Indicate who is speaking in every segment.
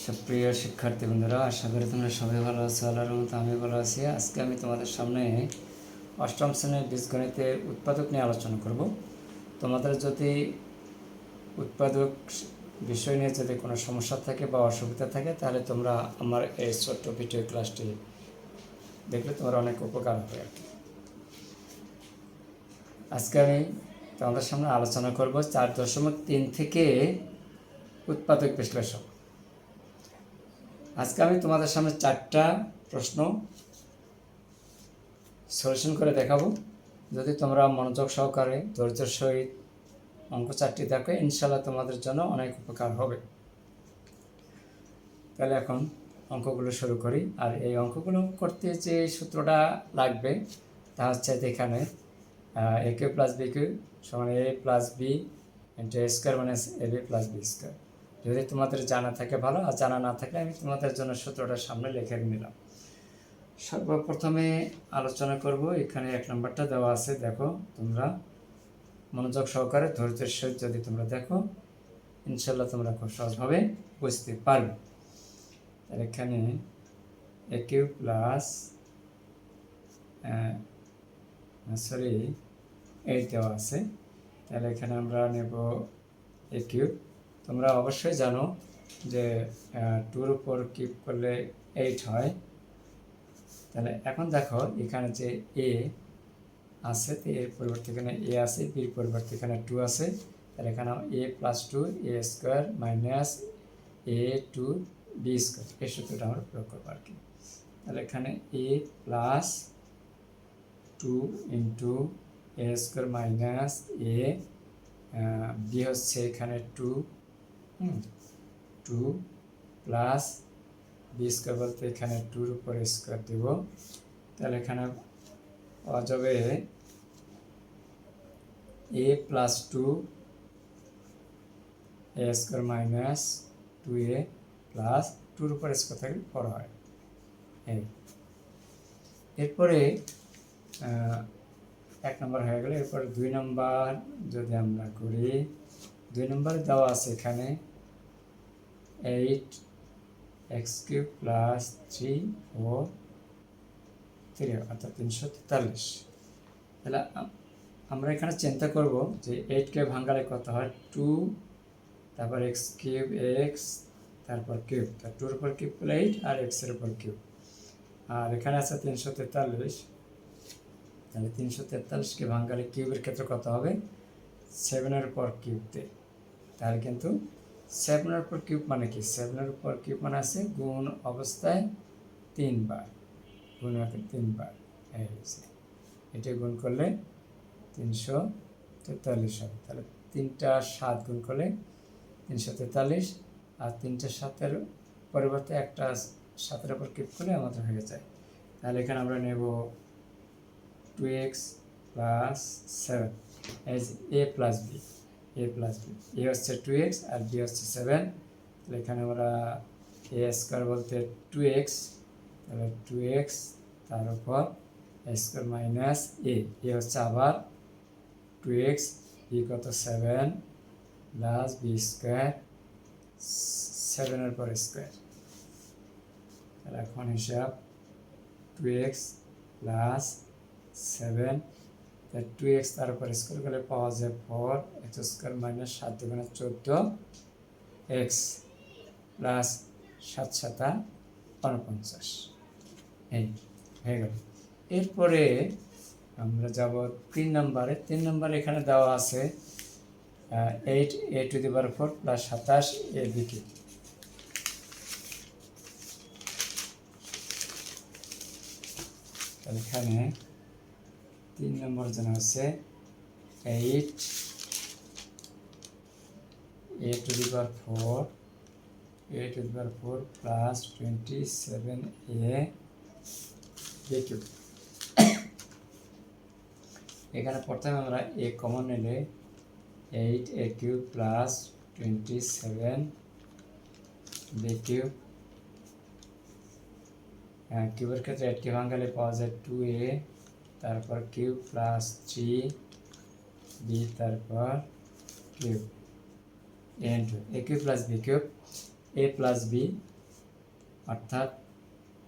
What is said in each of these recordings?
Speaker 1: সুপ্রিয় শিক্ষার্থী বন্ধুরা, আশা করি তোমরা সবাই ভালো আছো। আল্লাহর মতো আমি ভালো আছি। আজকে আমি তোমাদের সামনে অষ্টম শ্রেণীর বীজগণিতের উৎপাদক নিয়ে আলোচনা করব। তোমাদের যদি উৎপাদক বিষয় নিয়ে যদি কোনো সমস্যা থাকে বা অসুবিধা থাকে, তাহলে তোমরা আমার এই ছোট্ট ভিডিও ক্লাসটি দেখলে তোমার অনেক উপকার হবে আর কি। আজকে আমি তোমাদের সামনে আলোচনা করব 4.3 থেকে উৎপাদক বিশ্লেষণ। আজকে আমি তোমাদের সামনে 4টা প্রশ্ন সলিউশন করে দেখাবো। যদি তোমরা মনোযোগ সহকারে ধৈর্যের সহিত অঙ্ক 4টি দেখো, ইনশাল্লাহ তোমাদের জন্য অনেক উপকার হবে। তাহলে এখন অঙ্কগুলো শুরু করি। আর এই অঙ্কগুলো করতে যে সূত্রটা লাগবে তা হচ্ছে এখানে এ কিউ প্লাস বি কিউ সমান এ plus B into A square minus A B plus B square. যদি তোমাদের জানা থাকে ভালো, আর জানা না থাকলে আমি তোমাদের জন্য সূত্রটা সামনে লিখে নিলাম। সর্বপ্রথমে আলোচনা করব, এখানে 1 নম্বরটা দেওয়া আছে। দেখো তোমরা মনোযোগ সহকারে ধৈর্যের সহিত যদি তোমরা দেখো, ইনশাল্লাহ তোমরা খুব সহজভাবে বুঝতে পারবে। তাহলে এখানে এ কিউ প্লাস এইট দেওয়া আছে। তাহলে এখানে আমরা নেব এ কিউব। তোমরা অবশ্যই জানো যে 2-র উপর কিউব করলে 8 হয়। তাহলে এখন দেখো এখানে যে এ আছে, তো এর পরিবর্তে এখানে এ আছে, বির পরিবর্তে এখানে 2 আছে। তাহলে এখানে এ প্লাস 2 এ স্কোয়ার মাইনাস এ 2 বি স্কোয়ার, এই সূত্রটা আমরা প্রয়োগ করবো আর কি। তাহলে এখানে এ plus 2 into A square minus A B হচ্ছে এখানে 2 প্লাস বি স্কোয়ার বলতে এখানে 2-র উপর স্কোয়ার দেব। তাহলে এখানে পাওয়া যাবে এ প্লাস 2 এ স্কোয়ার মাইনাস 2a প্লাস 2-র উপর স্কোয়ার থাকলে 4 হয়। এরপরে 1 নম্বর হয়ে গেলে, এরপরে 2 নম্বর যদি আমরা করি, 2 নম্বরে দেওয়া আছে এখানে 8x³ প্লাস 3 ও 3 অর্থাৎ 343। তাহলে আমরা এখানে চিন্তা করব যে 8কে ভাঙালে কত হয়, 2 তারপর x³ x তারপর কিউব, তার 2-র উপর কিউব করলে 8 আর x-এর উপর কিউব। আর এখানে আছে 343। তাহলে 343কে ভাঙালে কিউবের ক্ষেত্রে কত হবে, 7-এর উপর কিউব দেয়। তাহলে কিন্তু 7-এর উপর কিউব মানে কি, 7-এর উপর কিউব মানে আছে গুণ অবস্থায় 3 বার, গুণ 3 বার। এটা গুণ করলে 343 হবে। তাহলে 3টা 7 গুণ করলে 343, আর 3টা 7-এর পরিবর্তে একটা 7-এর উপর কিউব করলে আমাদের হয়ে যায়। তাহলে এখানে আমরা নেব 2x plus 7 as A plus B, A plus B, A হচ্ছে 2x আর বি হচ্ছে 7। তাহলে এখানে আমরা এ স্কোয়ার বলতে 2x, তাহলে 2x তার উপর স্কোয়ার মাইনাস এ হচ্ছে আবার 2x, বি কত 7 প্লাস বি স্কোয়ার, 7-এর পর স্কোয়ার। তাহলে এখন হিসাব 2x প্লাস 7, তাই 2x তার উপর স্কোয়ার করলে পাওয়া যায় 4x স্কোয়ার মাইনাস 7 দুগুণে 14x প্লাস 7 7 49। এই হয়ে গেল। এরপরে আমরা যাব 3 নম্বরে। 3 নম্বরে এখানে দেওয়া আছে 8a⁴ প্লাস 27 ab কিউব। তাহলে এখানে 3 নম্বর জানা আছে 8a⁴ প্লাস 27a কিউব। এখানে প্রথমে আমরা a কমন নিলে 8a³ প্লাস 27b কিউব। কিউবের ক্ষেত্রে 8কে ভাঙালে পাওয়া যায় 2a, তারপর কিউব প্লাস 3b তারপর cube, a cube plus B cube. a plus B অর্থাৎ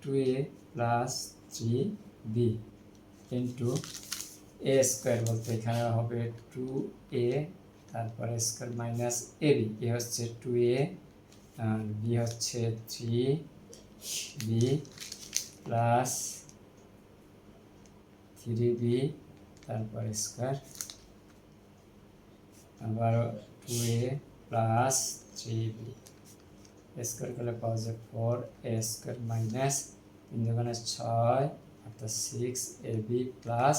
Speaker 1: 2a প্লাস 3b ইন্টু এ স্কোয়ার বলতে এখানে হবে 2a তারপরে স্কোয়ার মাইনাস এবি, এ হচ্ছে 2a আর বি হচ্ছে 3b প্লাস 3b তারপরে স্কোয়ার আবার 2a প্লাস 3b স্কোয়ার করলে পাওয়া যায় 4a স্কোয়ার মাইনাস 3 দুগুণে 6 অর্থাৎ 6ab প্লাস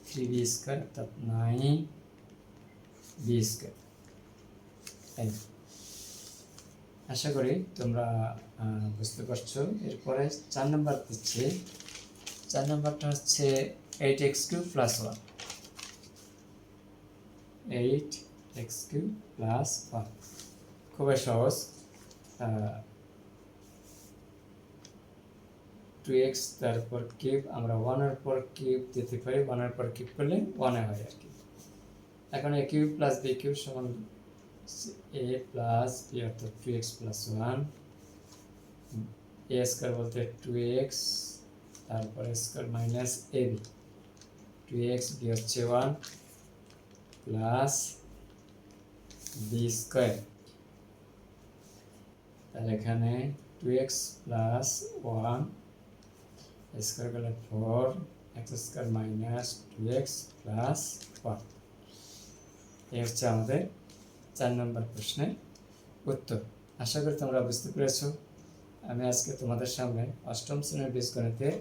Speaker 1: 3b স্কোয়ার অর্থাৎ 9b স্কোয়ার। আশা করি তোমরা বুঝতে পারছো। এরপরে 4 নম্বর দিচ্ছে, 4 নম্বরটা হচ্ছে 8x³ প্লাস 1, 8x³ প্লাস 1 খুবই সহজ। 2x তারপর কিউব, আমরা 1-এর পর কিউব দিতে পারি, 1-এর পর কিউব করলে 1 হয় আর কি। এখন a cube plus b cube সমান a প্লাস b অর্থাৎ 2x প্লাস 1, a স্কোয়ার বলতে 2x তারপরে square minus ab, 2x b হচ্ছে 1 প্লাস b স্কোয়ার, তাহলে এখানে 2x প্লাস 1 স্কোয়ার করলে 4 x square minus 2x plus 1। এই হচ্ছে আমাদের 4 নম্বর প্রশ্নের উত্তর। আশা করি তোমরা বুঝতে পেরেছো। আমি আজকে তোমাদের সামনে অষ্টম শ্রেণীর বীজগণিতের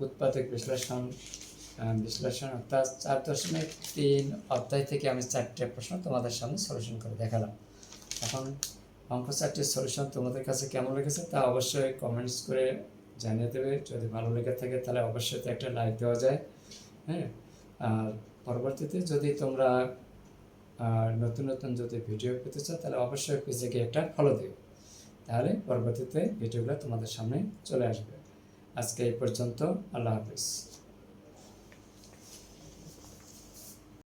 Speaker 1: উৎপাদক বিশ্লেষণ অর্থাৎ 4.3 অধ্যায় থেকে আমি 4টে প্রশ্ন তোমাদের সামনে সলিউশন করে দেখালাম। এখন অঙ্ক 4টির সলিউশন তোমাদের কাছে কেমন লেগেছে তা অবশ্যই কমেন্টস করে জানিয়ে দেবে। যদি ভালো লেগে থাকে তাহলে অবশ্যই একটা লাইক দেওয়া যায়, হ্যাঁ। আর পরবর্তীতে যদি তোমরা নতুন নতুন যদি ভিডিও পেতে চাও তাহলে অবশ্যই পেজে গিয়ে একটা ফলো দিও, তাহলে পরবর্তীতে ভিডিওগুলো তোমাদের সামনে চলে আসবে। আজকে এই পর্যন্ত, আল্লাহ হাফিজ।